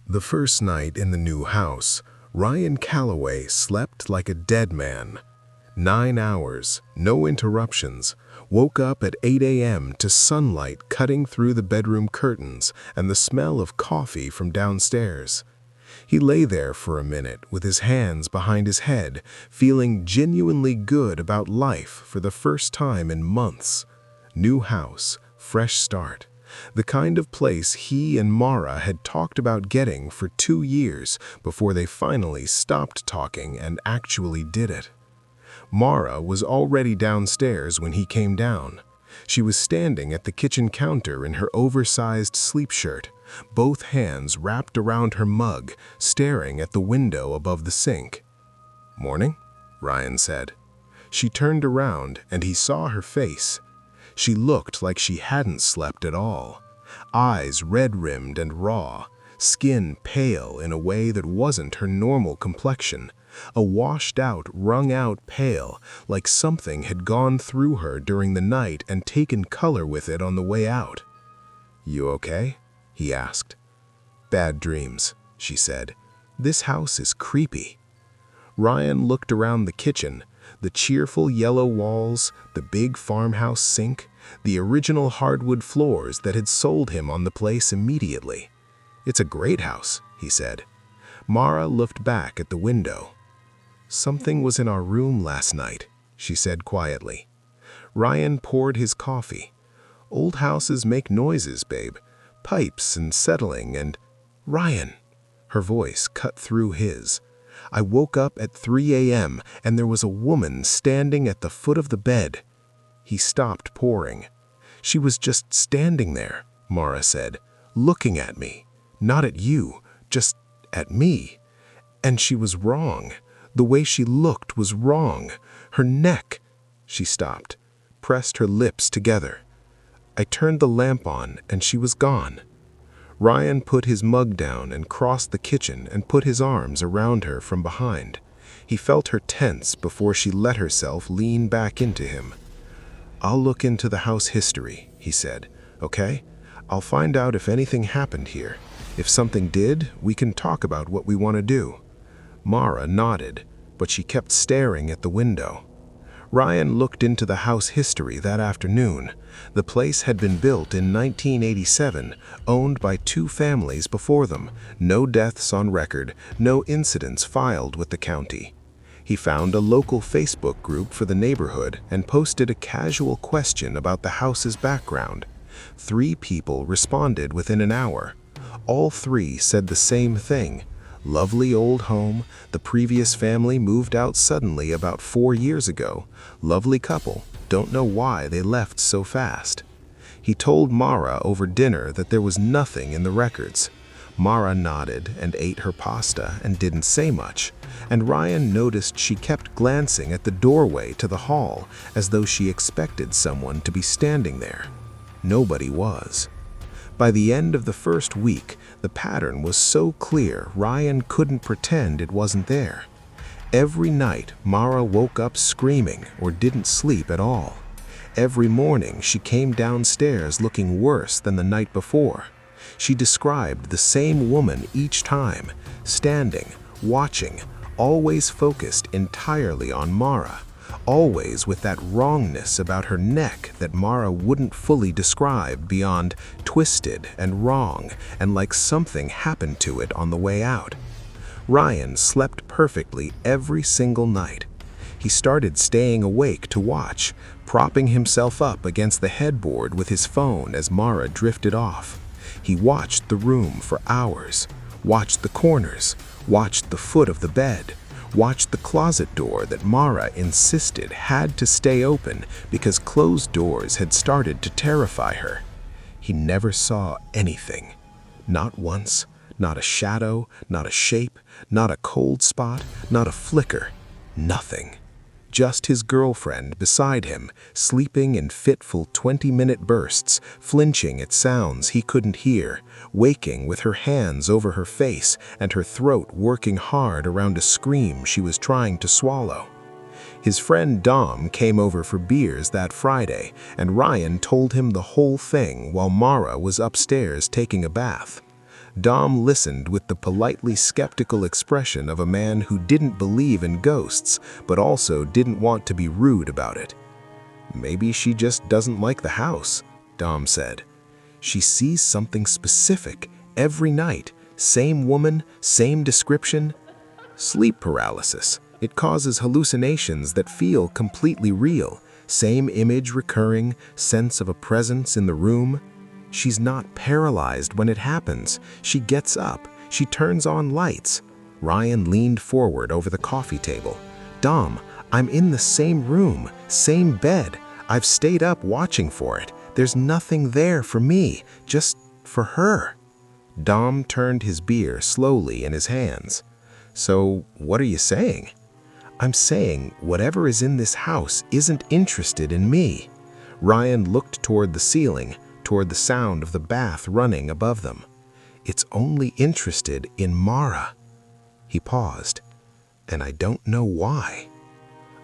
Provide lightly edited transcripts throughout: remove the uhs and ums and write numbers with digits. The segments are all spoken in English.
The first night in the new house, Ryan Calloway slept like a dead man. 9 hours, no interruptions, woke up at 8 a.m. to sunlight cutting through the bedroom curtains and the smell of coffee from downstairs. He lay there for a minute with his hands behind his head, feeling genuinely good about life for the first time in months. New house, fresh start. The kind of place he and Mara had talked about getting for 2 years before they finally stopped talking and actually did it. Mara was already downstairs when he came down. She was standing at the kitchen counter in her oversized sleep shirt, both hands wrapped around her mug, staring at the window above the sink. "Morning," Ryan said. She turned around and he saw her face. She looked like she hadn't slept at all. Eyes red-rimmed and raw, skin pale in a way that wasn't her normal complexion, a washed-out, wrung-out pale, like something had gone through her during the night and taken color with it on the way out. "You okay?" he asked. "Bad dreams," she said. "This house is creepy." Ryan looked around the kitchen, the cheerful yellow walls, the big farmhouse sink, the original hardwood floors that had sold him on the place immediately. "It's a great house," he said. Mara looked back at the window. "Something was in our room last night," she said quietly. Ryan poured his coffee. "Old houses make noises, babe. Pipes and settling and—" "Ryan!" Her voice cut through his. "I woke up at 3 a.m. and there was a woman standing at the foot of the bed." He stopped pouring. "She was just standing there," Mara said, "looking at me. Not at you, just at me. And she was wrong. The way she looked was wrong. Her neck—" She stopped, pressed her lips together. "I turned the lamp on and she was gone." Ryan put his mug down and crossed the kitchen and put his arms around her from behind. He felt her tense before she let herself lean back into him. "I'll look into the house history," he said, "okay? I'll find out if anything happened here. If something did, we can talk about what we want to do." Mara nodded, but she kept staring at the window. Ryan looked into the house history that afternoon. The place had been built in 1987, owned by 2 families before them, no deaths on record, no incidents filed with the county. He found a local Facebook group for the neighborhood and posted a casual question about the house's background. 3 people responded within an hour. All 3 said the same thing. Lovely old home, the previous family moved out suddenly about 4 years ago. Lovely couple, don't know why they left so fast. He told Mara over dinner that there was nothing in the records. Mara nodded and ate her pasta and didn't say much, and Ryan noticed she kept glancing at the doorway to the hall as though she expected someone to be standing there. Nobody was. By the end of the first week, the pattern was so clear Ryan couldn't pretend it wasn't there. Every night, Mara woke up screaming or didn't sleep at all. Every morning, she came downstairs looking worse than the night before. She described the same woman each time, standing, watching, always focused entirely on Mara, always with that wrongness about her neck that Mara wouldn't fully describe beyond twisted and wrong and like something happened to it on the way out. Ryan slept perfectly every single night. He started staying awake to watch, propping himself up against the headboard with his phone as Mara drifted off. He watched the room for hours, watched the corners, watched the foot of the bed, watched the closet door that Mara insisted had to stay open because closed doors had started to terrify her. He never saw anything. Not once, not a shadow, not a shape, not a cold spot, not a flicker, nothing. Just his girlfriend beside him, sleeping in fitful 20-minute bursts, flinching at sounds he couldn't hear, waking with her hands over her face and her throat working hard around a scream she was trying to swallow. His friend Dom came over for beers that Friday, and Ryan told him the whole thing while Mara was upstairs taking a bath. Dom listened with the politely skeptical expression of a man who didn't believe in ghosts, but also didn't want to be rude about it. "Maybe she just doesn't like the house," Dom said. "She sees something specific every night. Same woman, same description. Sleep paralysis. It causes hallucinations that feel completely real. Same image recurring, sense of a presence in the room. She's not paralyzed when it happens. She gets up. She turns on lights." Ryan leaned forward over the coffee table. "Dom, I'm in the same room, same bed. I've stayed up watching for it. There's nothing there for me, just for her." Dom turned his beer slowly in his hands. "So, what are you saying?" "I'm saying whatever is in this house isn't interested in me." Ryan looked toward the ceiling, toward the sound of the bath running above them. "It's only interested in Mara." He paused. "And I don't know why."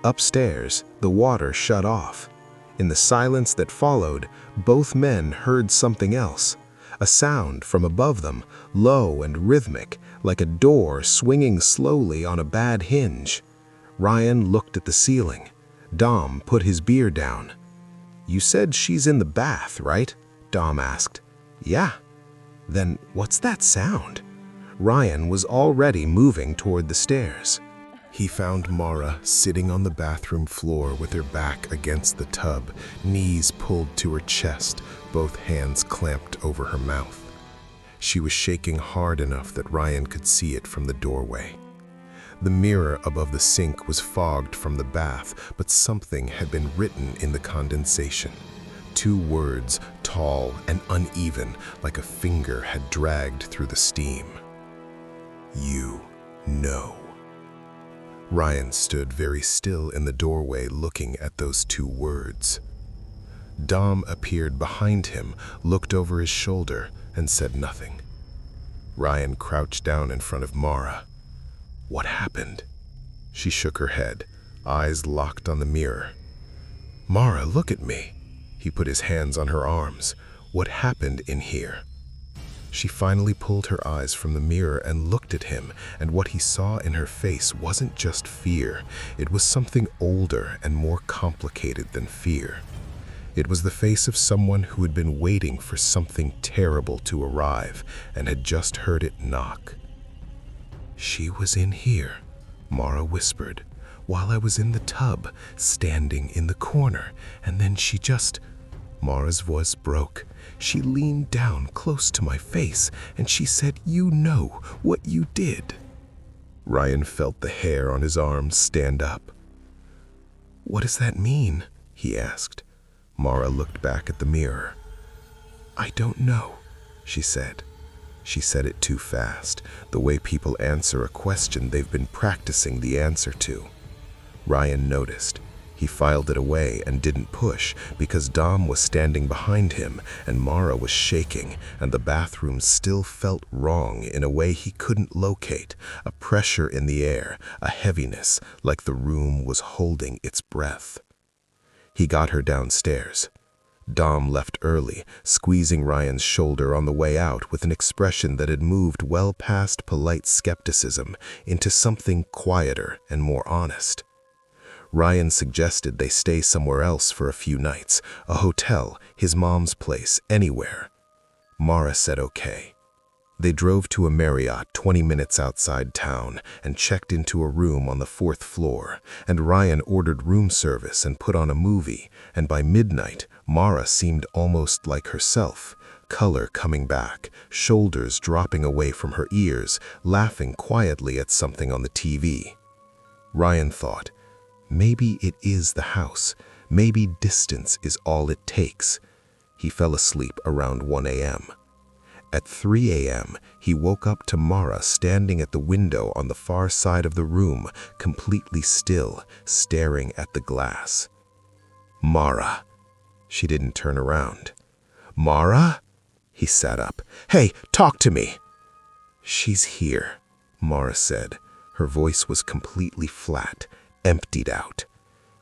Upstairs, the water shut off. In the silence that followed, both men heard something else. A sound from above them, low and rhythmic, like a door swinging slowly on a bad hinge. Ryan looked at the ceiling. Dom put his beer down. "You said she's in the bath, right?" Dom asked. "Yeah." "Then what's that sound?" Ryan was already moving toward the stairs. He found Mara sitting on the bathroom floor with her back against the tub, knees pulled to her chest, both hands clamped over her mouth. She was shaking hard enough that Ryan could see it from the doorway. The mirror above the sink was fogged from the bath, but something had been written in the condensation. 2 words, tall and uneven, like a finger had dragged through the steam. "You know." Ryan stood very still in the doorway looking at those 2 words. Dom appeared behind him, looked over his shoulder, and said nothing. Ryan crouched down in front of Mara. "What happened?" She shook her head, eyes locked on the mirror. "Mara, look at me." He put his hands on her arms. "What happened in here?" She finally pulled her eyes from the mirror and looked at him, and what he saw in her face wasn't just fear. It was something older and more complicated than fear. It was the face of someone who had been waiting for something terrible to arrive and had just heard it knock. "She was in here," Mara whispered, "while I was in the tub, standing in the corner, and then she just—" Mara's voice broke. "She leaned down close to my face, and she said, 'You know what you did.'" Ryan felt the hair on his arms stand up. "What does that mean?" he asked. Mara looked back at the mirror. "I don't know," she said. She said it too fast, the way people answer a question they've been practicing the answer to. Ryan noticed. He filed it away and didn't push because Dom was standing behind him and Mara was shaking and the bathroom still felt wrong in a way he couldn't locate, a pressure in the air, a heaviness like the room was holding its breath. He got her downstairs. Dom left early, squeezing Ryan's shoulder on the way out with an expression that had moved well past polite skepticism into something quieter and more honest. Ryan suggested they stay somewhere else for a few nights, a hotel, his mom's place, anywhere. Mara said okay. They drove to a Marriott 20 minutes outside town and checked into a room on the 4th floor, and Ryan ordered room service and put on a movie, and by midnight, Mara seemed almost like herself, color coming back, shoulders dropping away from her ears, laughing quietly at something on the TV. Ryan thought, maybe it is the house, maybe distance is all it takes. He fell asleep around 1 a.m. At 3 a.m., he woke up to Mara standing at the window on the far side of the room, completely still, staring at the glass. "Mara." She didn't turn around. "Mara?" He sat up. "Hey, talk to me." "She's here," Mara said. Her voice was completely flat, emptied out.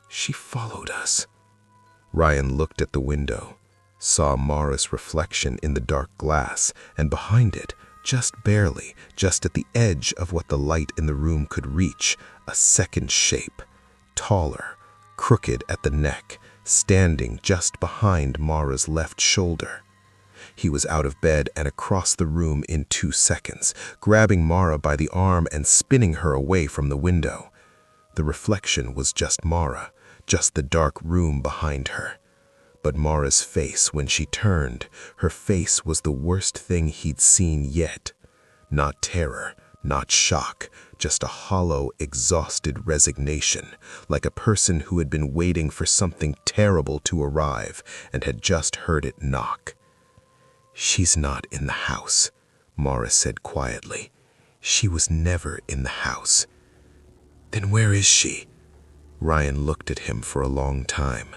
"She followed us." Ryan looked at the window, saw Mara's reflection in the dark glass, and behind it, just barely, just at the edge of what the light in the room could reach, a second shape, taller, crooked at the neck, standing just behind Mara's left shoulder. He was out of bed and across the room in 2 seconds, grabbing Mara by the arm and spinning her away from the window. The reflection was just Mara, just the dark room behind her. But Mara's face, when she turned, her face was the worst thing he'd seen yet. Not terror, not shock, just a hollow, exhausted resignation, like a person who had been waiting for something terrible to arrive and had just heard it knock. "She's not in the house," Mara said quietly. "She was never in the house." "Then where is she?" Ryan looked at him for a long time.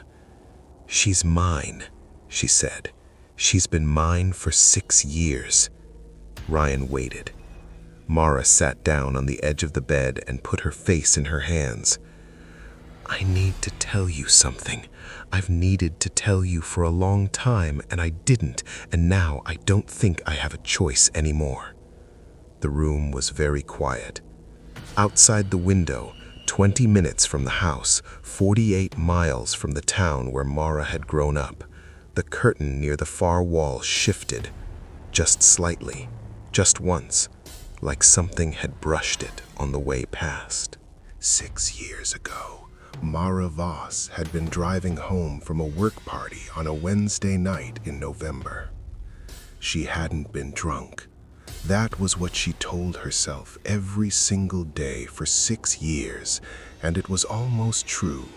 "She's mine," she said. "She's been mine for 6 years." Ryan waited. Mara sat down on the edge of the bed and put her face in her hands. "I need to tell you something. I've needed to tell you for a long time, and I didn't, and now I don't think I have a choice anymore." The room was very quiet. Outside the window, 20 minutes from the house, 48 miles from the town where Mara had grown up, the curtain near the far wall shifted, just slightly, just once, like something had brushed it on the way past. 6 years ago, Mara Voss had been driving home from a work party on a Wednesday night in November. She hadn't been drunk. That was what she told herself every single day for 6 years, and it was almost true.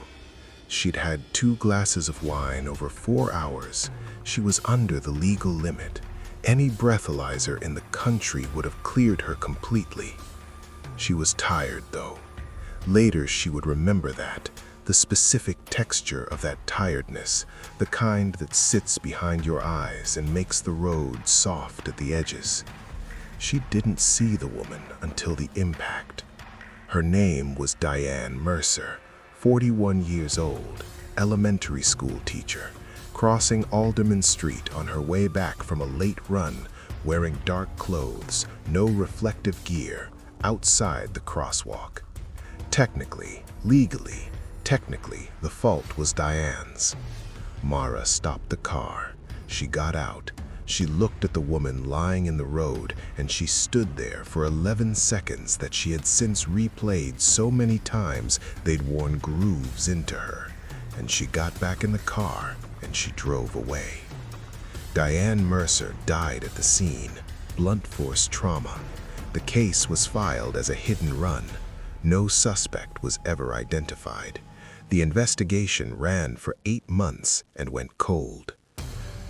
She'd had 2 glasses of wine over 4 hours. She was under the legal limit. Any breathalyzer in the country would have cleared her completely. She was tired, though. Later she would remember that, the specific texture of that tiredness, the kind that sits behind your eyes and makes the road soft at the edges. She didn't see the woman until the impact. Her name was Diane Mercer, 41 years old, elementary school teacher, crossing Alderman Street on her way back from a late run, wearing dark clothes, no reflective gear, outside the crosswalk. Technically, legally, the fault was Diane's. Mara stopped the car. She got out. She looked at the woman lying in the road, and she stood there for 11 seconds that she had since replayed so many times they'd worn grooves into her. And she got back in the car, and she drove away. Diane Mercer died at the scene, blunt force trauma. The case was filed as a hidden run. No suspect was ever identified. The investigation ran for 8 months and went cold.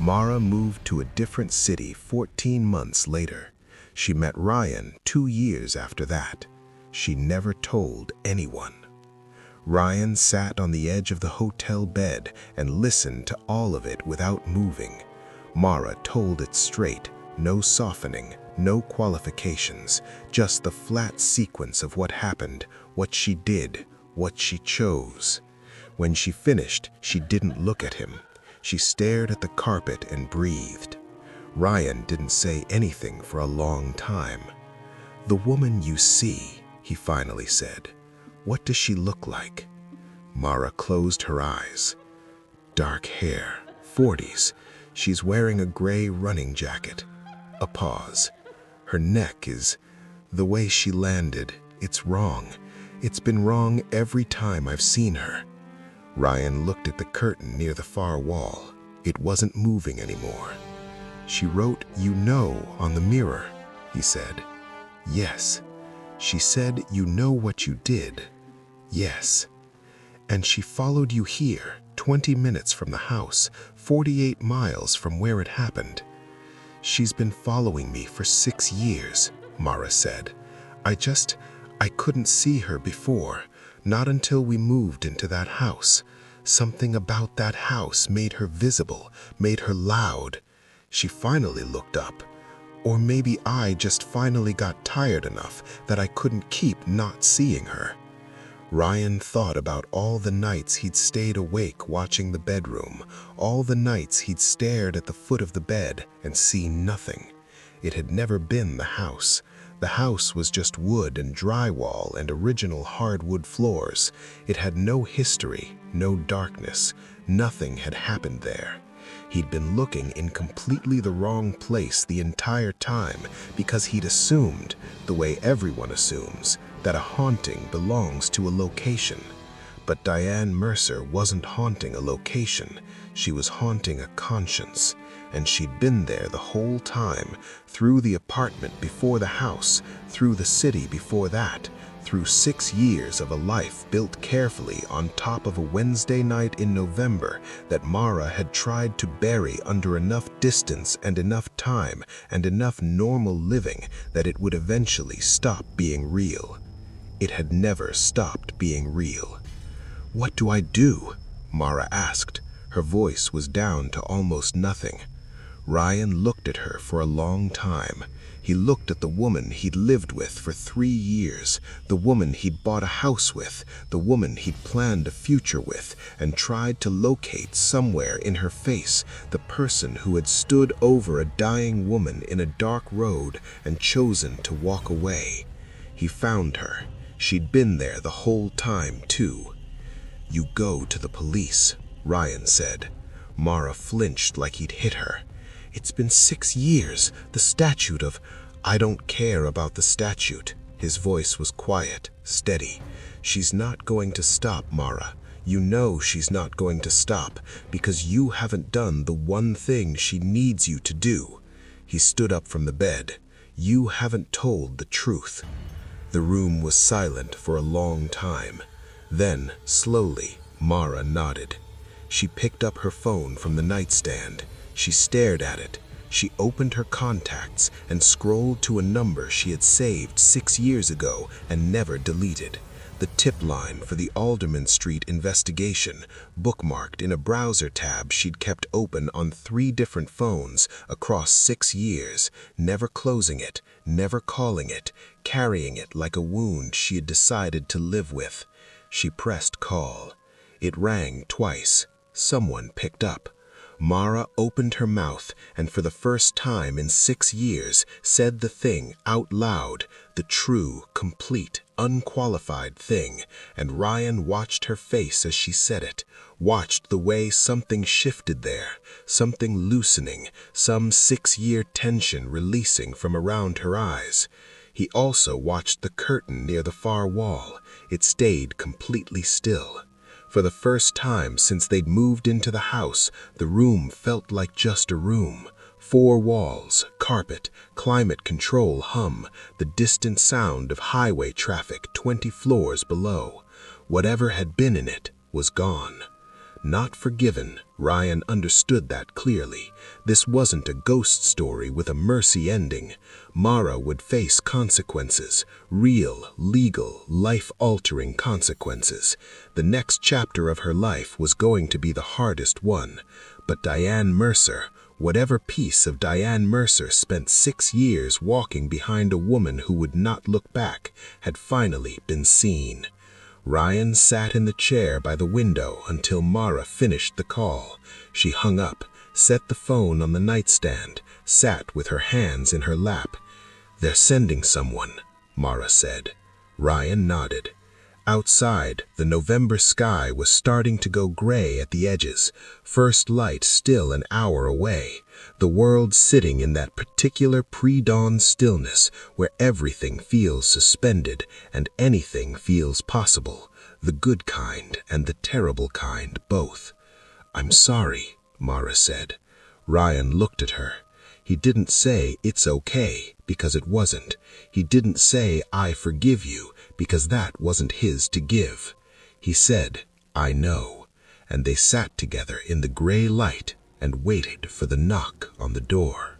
Mara moved to a different city 14 months later. She met Ryan 2 years after that. She never told anyone. Ryan sat on the edge of the hotel bed and listened to all of it without moving. Mara told it straight, no softening, no qualifications, just the flat sequence of what happened, what she did, what she chose. When she finished, she didn't look at him. She stared at the carpet and breathed. Ryan didn't say anything for a long time. "The woman you see," he finally said. "What does she look like?" Mara closed her eyes. Dark hair, 40s. She's wearing a gray running jacket. A pause. Her neck is... the way she landed, it's wrong. It's been wrong every time I've seen her. Ryan looked at the curtain near the far wall. It wasn't moving anymore. "She wrote, 'You know,' on the mirror," he said. "Yes." "She said, 'You know what you did.'" "Yes." "And she followed you here, 20 minutes from the house, 48 miles from where it happened." "She's been following me for 6 years," Mara said. I couldn't see her before, not until we moved into that house. Something about that house made her visible, made her loud. She finally looked up. Or maybe I just finally got tired enough that I couldn't keep not seeing her." Ryan thought about all the nights he'd stayed awake watching the bedroom, all the nights he'd stared at the foot of the bed and seen nothing. It had never been the house. The house was just wood and drywall and original hardwood floors. It had no history, no darkness. Nothing had happened there. He'd been looking in completely the wrong place the entire time because he'd assumed, the way everyone assumes, that a haunting belongs to a location. But Diane Mercer wasn't haunting a location. She was haunting a conscience. And she'd been there the whole time, through the apartment before the house, through the city before that, through 6 years of a life built carefully on top of a Wednesday night in November that Mara had tried to bury under enough distance and enough time and enough normal living that it would eventually stop being real. It had never stopped being real. "What do I do?" Mara asked. Her voice was down to almost nothing. Ryan looked at her for a long time. He looked at the woman he'd lived with for 3 years, the woman he'd bought a house with, the woman he'd planned a future with, and tried to locate somewhere in her face the person who had stood over a dying woman in a dark road and chosen to walk away. He found her. She'd been there the whole time, too. "You go to the police," Ryan said. Mara flinched like he'd hit her. "It's been 6 years, the statute of—" "I don't care about the statute." His voice was quiet, steady. "She's not going to stop, Mara. You know she's not going to stop, because you haven't done the one thing she needs you to do." He stood up from the bed. "You haven't told the truth." The room was silent for a long time. Then, slowly, Mara nodded. She picked up her phone from the nightstand. She stared at it. She opened her contacts and scrolled to a number she had saved 6 years ago and never deleted. The tip line for the Alderman Street investigation, bookmarked in a browser tab she'd kept open on 3 different phones across 6 years, never closing it, never calling it, carrying it like a wound she had decided to live with. She pressed call. It rang twice. Someone picked up. Mara opened her mouth and for the first time in 6 years said the thing out loud, the true, complete, unqualified thing, and Ryan watched her face as she said it, watched the way something shifted there, something loosening, some 6-year tension releasing from around her eyes. He also watched the curtain near the far wall. It stayed completely still. For the first time since they'd moved into the house, the room felt like just a room. 4 walls, carpet, climate control hum, the distant sound of highway traffic 20 floors below. Whatever had been in it was gone. Not forgiven, Ryan understood that clearly. This wasn't a ghost story with a mercy ending. Mara would face consequences, real, legal, life-altering consequences. The next chapter of her life was going to be the hardest one. But Diane Mercer, whatever piece of Diane Mercer spent 6 years walking behind a woman who would not look back, had finally been seen. Ryan sat in the chair by the window until Mara finished the call. She hung up, set the phone on the nightstand, sat with her hands in her lap. "They're sending someone," Mara said. Ryan nodded. Outside, the November sky was starting to go gray at the edges, first light still an hour away, the world sitting in that particular pre-dawn stillness where everything feels suspended and anything feels possible, the good kind and the terrible kind both. "I'm sorry," Mara said. Ryan looked at her. He didn't say, "It's okay," because it wasn't. He didn't say, "I forgive you," because that wasn't his to give. He said, "I know." And they sat together in the gray light and waited for the knock on the door.